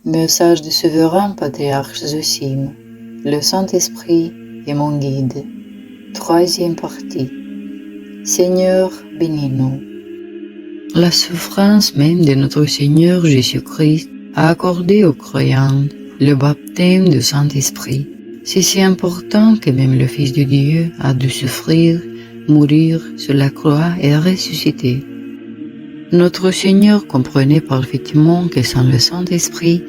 Message du souverain patriarche Zosime. Le Saint-Esprit est mon guide. Troisième partie. Seigneur, bénis-nous. La souffrance même de notre Seigneur Jésus-Christ a accordé aux croyants le baptême du Saint-Esprit. C'est si important que même le Fils de Dieu a dû souffrir, mourir sur la croix et ressusciter. Notre Seigneur comprenait parfaitement que sans le Saint-Esprit,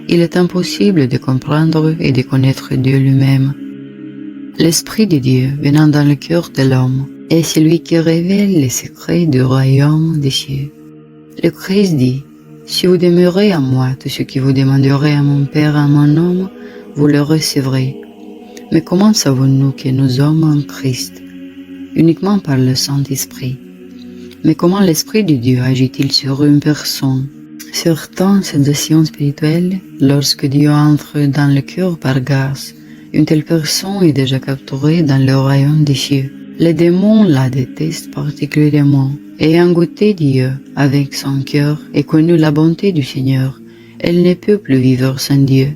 il est impossible de comprendre et de connaître Dieu lui-même. L'Esprit de Dieu venant dans le cœur de l'homme est celui qui révèle les secrets du royaume des cieux. Le Christ dit, « Si vous demeurez en moi, tout ce que vous demanderez à mon Père en mon nom, vous le recevrez. » Mais comment savons-nous que nous sommes en Christ? Uniquement par le Saint-Esprit. Mais comment l'Esprit de Dieu agit-il sur une personne? Certaines sensations spirituelles, lorsque Dieu entre dans le cœur par grâce, une telle personne est déjà capturée dans le royaume des cieux. Les démons la détestent particulièrement. Ayant goûté Dieu avec son cœur et connu la bonté du Seigneur, elle ne peut plus vivre sans Dieu.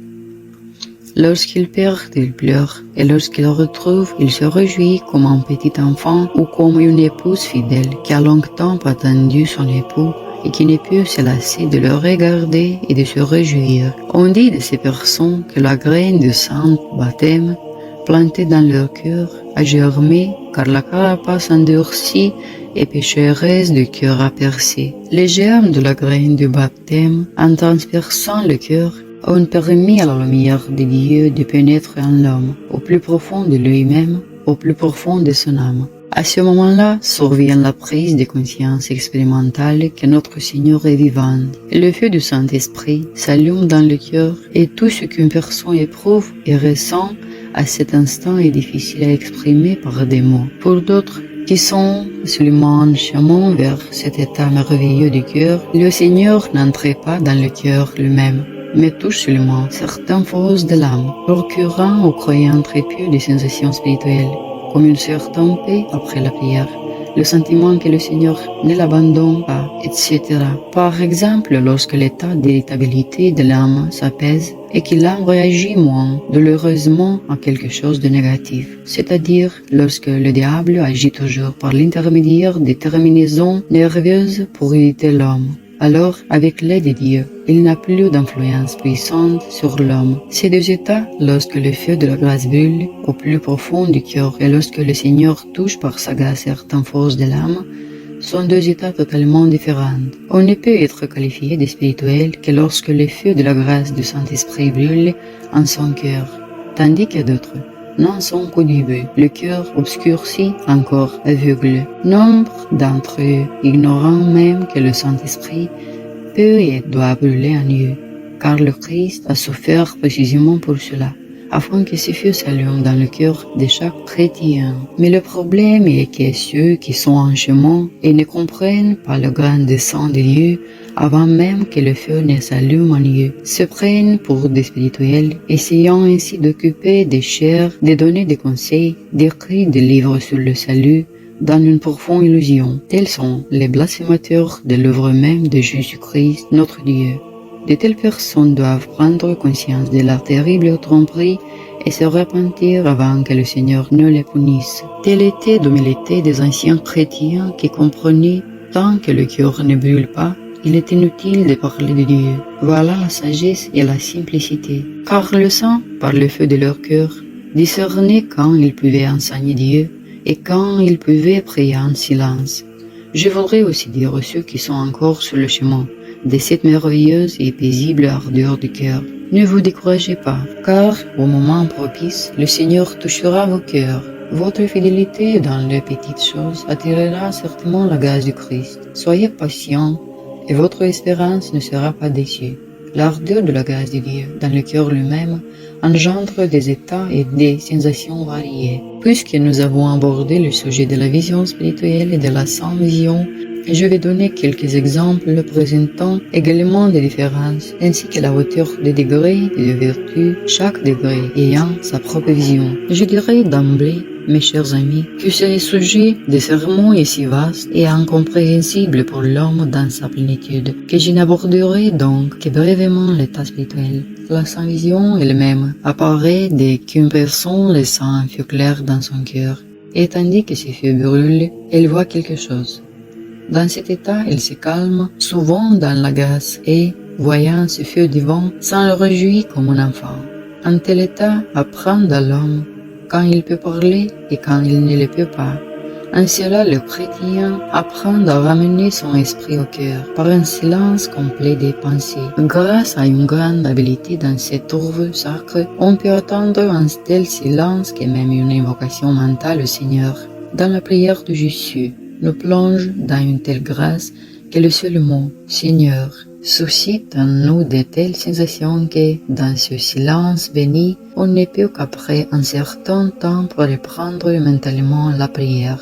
Lorsqu'il perd, il pleure, et lorsqu'il retrouve, il se réjouit comme un petit enfant ou comme une épouse fidèle qui a longtemps attendu son époux et qui ne peut se lasser de le regarder et de se réjouir. On dit de ces personnes que la graine du saint baptême, plantée dans leur cœur, a germé car la carapace endurcie et pécheresse du cœur a percé. Les germes de la graine du baptême, en transperçant le cœur, ont permis à la lumière de Dieu de pénétrer en l'homme, au plus profond de lui-même, au plus profond de son âme. À ce moment-là, survient la prise de conscience expérimentale que notre Seigneur est vivant. Le feu du Saint-Esprit s'allume dans le cœur et tout ce qu'une personne éprouve et ressent à cet instant est difficile à exprimer par des mots. Pour d'autres, qui sont seulement en chemin vers cet état merveilleux du cœur, le Seigneur n'entrait pas dans le cœur lui-même, mais touche seulement certaines forces de l'âme, procurant aux croyants trépieux des sensations spirituelles, comme une certaine paix après la prière, le sentiment que le Seigneur ne l'abandonne pas, etc. Par exemple, lorsque l'état d'irritabilité de l'âme s'apaise et qu'il l'âme réagit moins douloureusement à quelque chose de négatif, c'est-à-dire lorsque le diable agit toujours par l'intermédiaire des terminaisons nerveuses pour irriter l'homme. Alors, avec l'aide de Dieu, il n'a plus d'influence puissante sur l'homme. Ces deux états, lorsque le feu de la grâce brûle au plus profond du cœur et lorsque le Seigneur touche par sa grâce certaines forces de l'âme, sont deux états totalement différents. On ne peut être qualifié de spirituel que lorsque le feu de la grâce du Saint-Esprit brûle en son cœur, tandis que d'autres n'en sont qu'au début, le cœur obscurci, encore aveugle. Nombre d'entre eux ignorant même que le Saint-Esprit peut et doit brûler en eux, car le Christ a souffert précisément pour cela, afin que ce feu s'allume dans le cœur de chaque chrétien. Mais le problème est que ceux qui sont en chemin et ne comprennent pas le grand dessein de Dieu, avant même que le feu ne s'allume en eux, se prennent pour des spirituels, essayant ainsi d'occuper des chairs, de donner des conseils, d'écrire des livres sur le salut, dans une profonde illusion. Tels sont les blasphémateurs de l'œuvre même de Jésus-Christ, notre Dieu. De telles personnes doivent prendre conscience de leur terrible tromperie et se repentir avant que le Seigneur ne les punisse. Telle était l'humilité des anciens chrétiens qui comprenaient, tant que le cœur ne brûle pas, il est inutile de parler de Dieu. Voilà la sagesse et la simplicité. Car le sang, par le feu de leur cœur, discernait quand ils pouvaient enseigner Dieu et quand ils pouvaient prier en silence. Je voudrais aussi dire à ceux qui sont encore sur le chemin de cette merveilleuse et paisible ardeur du cœur, ne vous découragez pas, car au moment propice, le Seigneur touchera vos cœurs. Votre fidélité dans les petites choses attirera certainement la grâce du Christ. Soyez patients et votre espérance ne sera pas déçue. L'ardeur de la grâce de Dieu dans le cœur lui-même engendre des états et des sensations variées. Puisque nous avons abordé le sujet de la vision spirituelle et de la sans-vision, je vais donner quelques exemples présentant également des différences, ainsi que la hauteur des degrés et de vertu, chaque degré ayant sa propre vision. Je dirais d'emblée mes chers amis, que ce sujet de sermon est si vaste et incompréhensible pour l'homme dans sa plénitude, que je n'aborderai donc que brièvement l'état spirituel. La sainte vision elle-même apparaît dès qu'une personne laisse un feu clair dans son cœur, et tandis que ce feu brûle, elle voit quelque chose. Dans cet état, elle se calme, souvent dans la grâce, et, voyant ce feu divin, s'en réjouit comme un enfant. Un tel état apprend à l'homme quand il peut parler et quand il ne le peut pas. En cela, le chrétien apprend à ramener son esprit au cœur par un silence complet des pensées. Grâce à une grande habileté dans cette œuvre sacrée, on peut attendre un tel silence que même une invocation mentale au Seigneur, dans la prière de Jésus, nous plonge dans une telle grâce que le seul mot « Seigneur » suscite en nous de telles sensations que, dans ce silence béni, on ne peut qu'après un certain temps reprendre mentalement la prière.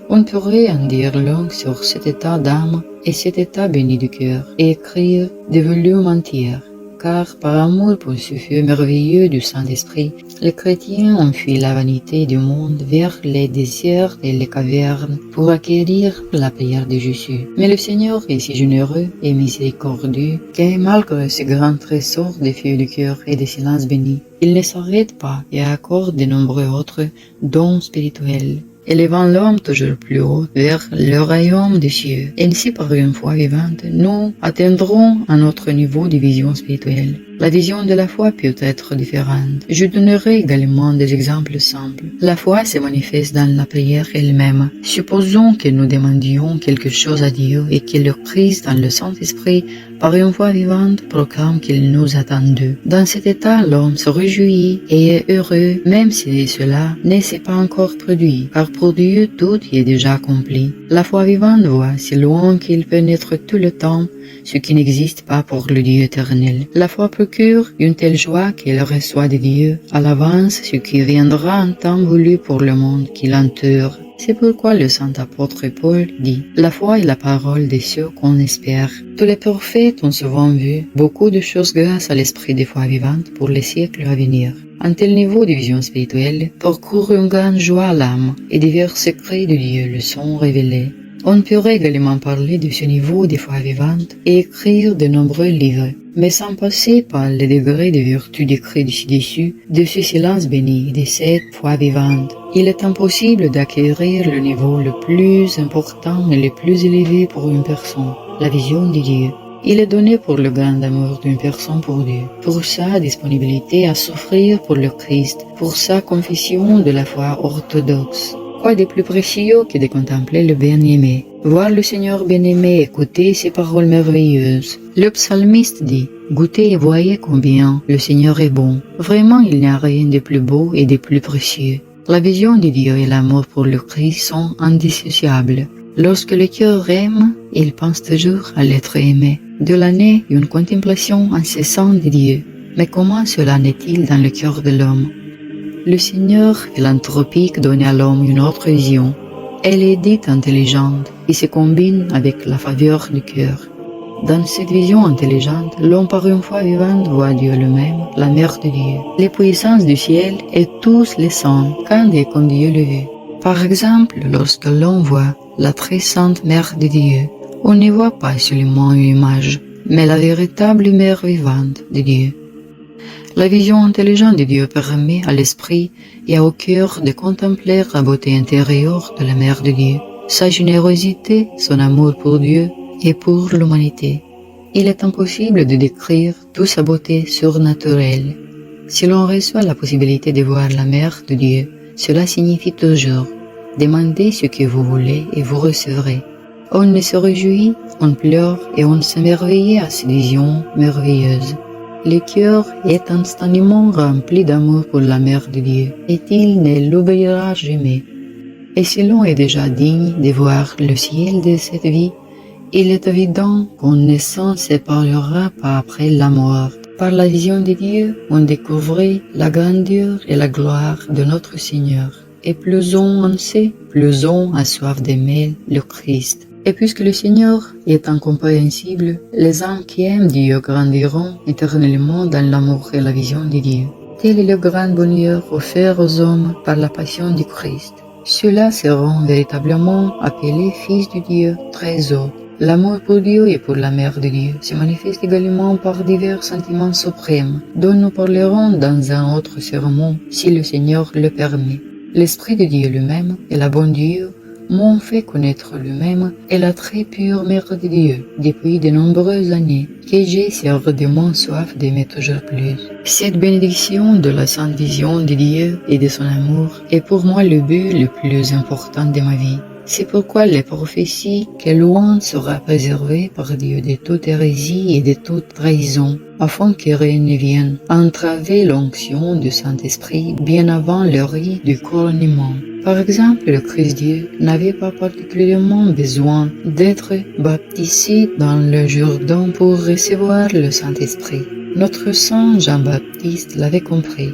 On pourrait en dire long sur cet état d'âme et cet état béni du cœur, et écrire des volumes entiers, car par amour pour ce feu merveilleux du Saint-Esprit, les chrétiens ont fui la vanité du monde vers les déserts et les cavernes pour acquérir la prière de Jésus. Mais le Seigneur est si généreux et miséricordieux que malgré ce grand trésor des feux du cœur et des silences bénis, il ne s'arrête pas et accorde de nombreux autres dons spirituels, élevant l'homme toujours plus haut vers le royaume des cieux. Ainsi, par une foi vivante, nous atteindrons un autre niveau de vision spirituelle. La vision de la foi peut être différente. Je donnerai également des exemples simples. La foi se manifeste dans la prière elle-même. Supposons que nous demandions quelque chose à Dieu et que le Christ, dans le Saint-Esprit, par une foi vivante, proclame qu'il nous attend d'eux. Dans cet état, l'homme se réjouit et est heureux, même si cela ne s'est pas encore produit, car pour Dieu, tout y est déjà accompli. La foi vivante voit si loin qu'il pénètre tout le temps, ce qui n'existe pas pour le Dieu éternel. La foi procure une telle joie qu'elle reçoit de Dieu à l'avance ce qui viendra en temps voulu pour le monde qui l'entoure. C'est pourquoi le saint apôtre Paul dit « La foi est la parole de ceux qu'on espère. » Tous les prophètes ont souvent vu beaucoup de choses grâce à l'esprit de foi vivante pour les siècles à venir. Un tel niveau de vision spirituelle procure une grande joie à l'âme et divers secrets de Dieu le sont révélés. On pourrait également parler de ce niveau de foi vivante et écrire de nombreux livres, mais sans passer par les degrés de vertu décrits ci-dessus, de ce silence béni, de cette foi vivante. Il est impossible d'acquérir le niveau le plus important et le plus élevé pour une personne, la vision de Dieu. Il est donné pour le grand amour d'une personne pour Dieu, pour sa disponibilité à souffrir pour le Christ, pour sa confession de la foi orthodoxe. Quoi de plus précieux que de contempler le bien-aimé, voir le Seigneur bien-aimé, écouter ses paroles merveilleuses. Le psalmiste dit « Goûtez et voyez combien le Seigneur est bon ». Vraiment, il n'y a rien de plus beau et de plus précieux. La vision de Dieu et l'amour pour le Christ sont indissociables. Lorsque le cœur aime, il pense toujours à l'être aimé. De l'année, une contemplation incessante de Dieu. Mais comment cela n'est-il dans le cœur de l'homme? Le Seigneur philanthropique donne à l'homme une autre vision. Elle est dite intelligente et se combine avec la faveur du cœur. Dans cette vision intelligente, l'homme par une foi vivante voit Dieu lui-même, la mère de Dieu, les puissances du ciel et tous les saints, quand et comme Dieu le veut. Par exemple, lorsque l'on voit la très sainte mère de Dieu, on ne voit pas seulement une image, mais la véritable mère vivante de Dieu. La vision intelligente de Dieu permet à l'esprit et au cœur de contempler la beauté intérieure de la Mère de Dieu, sa générosité, son amour pour Dieu et pour l'humanité. Il est impossible de décrire toute sa beauté surnaturelle. Si l'on reçoit la possibilité de voir la Mère de Dieu, cela signifie toujours « Demandez ce que vous voulez et vous recevrez ». On ne se réjouit, on pleure et on s'émerveille à ces visions merveilleuses. Le cœur est instantanément rempli d'amour pour la Mère de Dieu, et il ne l'oubliera jamais. Et si l'on est déjà digne de voir le ciel de cette vie, il est évident qu'on ne s'en séparera pas après la mort. Par la vision de Dieu, on découvrait la grandeur et la gloire de notre Seigneur. Et plus on en sait, plus on a soif d'aimer le Christ. Et puisque le Seigneur est incompréhensible, les âmes qui aiment Dieu grandiront éternellement dans l'amour et la vision de Dieu. Tel est le grand bonheur offert aux hommes par la passion du Christ. Ceux-là seront véritablement appelés fils de Dieu très haut. L'amour pour Dieu et pour la Mère de Dieu se manifeste également par divers sentiments suprêmes, dont nous parlerons dans un autre sermon, si le Seigneur le permet. L'Esprit de Dieu lui-même et la bonne Dieu m'ont fait connaître lui-même et la très pure Mère de Dieu depuis de nombreuses années, que j'ai si ardemment soif d'aimer toujours plus. Cette bénédiction de la sainte vision de Dieu et de son amour est pour moi le but le plus important de ma vie. C'est pourquoi les prophéties que loin sera préservée par Dieu de toute hérésie et de toute trahison, afin que rien ne vienne entraver l'onction du Saint-Esprit bien avant le rite du couronnement. Par exemple, le Christ-Dieu n'avait pas particulièrement besoin d'être baptisé dans le Jourdain pour recevoir le Saint-Esprit. Notre saint Jean-Baptiste l'avait compris.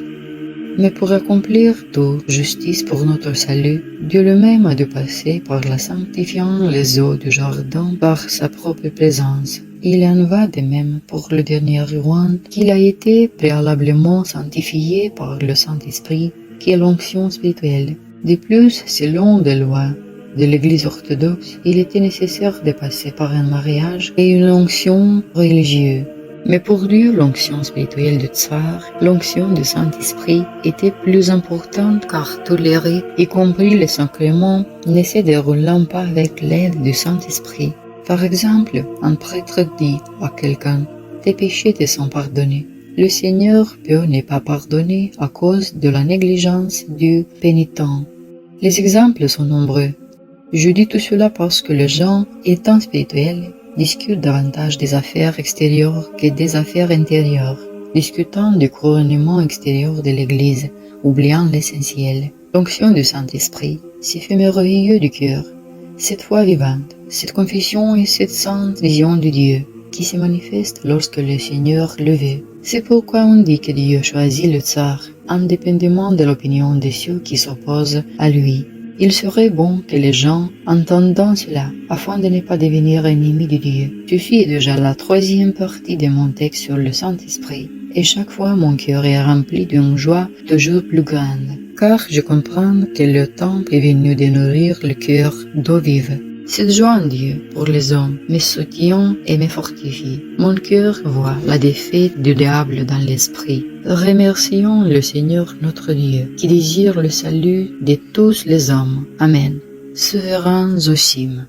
Mais pour accomplir toute justice pour notre salut, Dieu lui-même a dû passer par la sanctifiant les eaux du Jourdain par sa propre présence. Il en va de même pour le dernier roi qu'il a été préalablement sanctifié par le Saint-Esprit, qui est l'onction spirituelle. De plus, selon les lois de l'Église orthodoxe, il était nécessaire de passer par un mariage et une onction religieuse. Mais pour Dieu, l'onction spirituelle du Tsar, l'onction du Saint-Esprit, était plus importante car tous les rites, y compris les sacrements, ne se déroulant pas avec l'aide du Saint-Esprit. Par exemple, un prêtre dit à quelqu'un « Tes péchés te sont pardonnés ». Le Seigneur peut ne pas pardonner à cause de la négligence du pénitent. Les exemples sont nombreux. Je dis tout cela parce que les gens, étant spirituels, discutent davantage des affaires extérieures que des affaires intérieures, discutant du couronnement extérieur de l'Église, oubliant l'essentiel. L'onction du Saint-Esprit, ces faits merveilleux du cœur, cette foi vivante, cette confession et cette sainte vision de Dieu, qui se manifeste lorsque le Seigneur le veut. C'est pourquoi on dit que Dieu choisit le Tsar, indépendamment de l'opinion de ceux qui s'opposent à lui. Il serait bon que les gens entendent cela, afin de ne pas devenir ennemis de Dieu. Ceci est déjà la troisième partie de mon texte sur le Saint-Esprit, et chaque fois mon cœur est rempli d'une joie toujours plus grande, car je comprends que le temps est venu de nourrir le cœur d'eau vive. Cette joie en Dieu pour les hommes me soutient et me fortifie. Mon cœur voit la défaite du diable dans l'esprit. Remercions le Seigneur notre Dieu, qui désire le salut de tous les hommes. Amen. Souverain Zosim.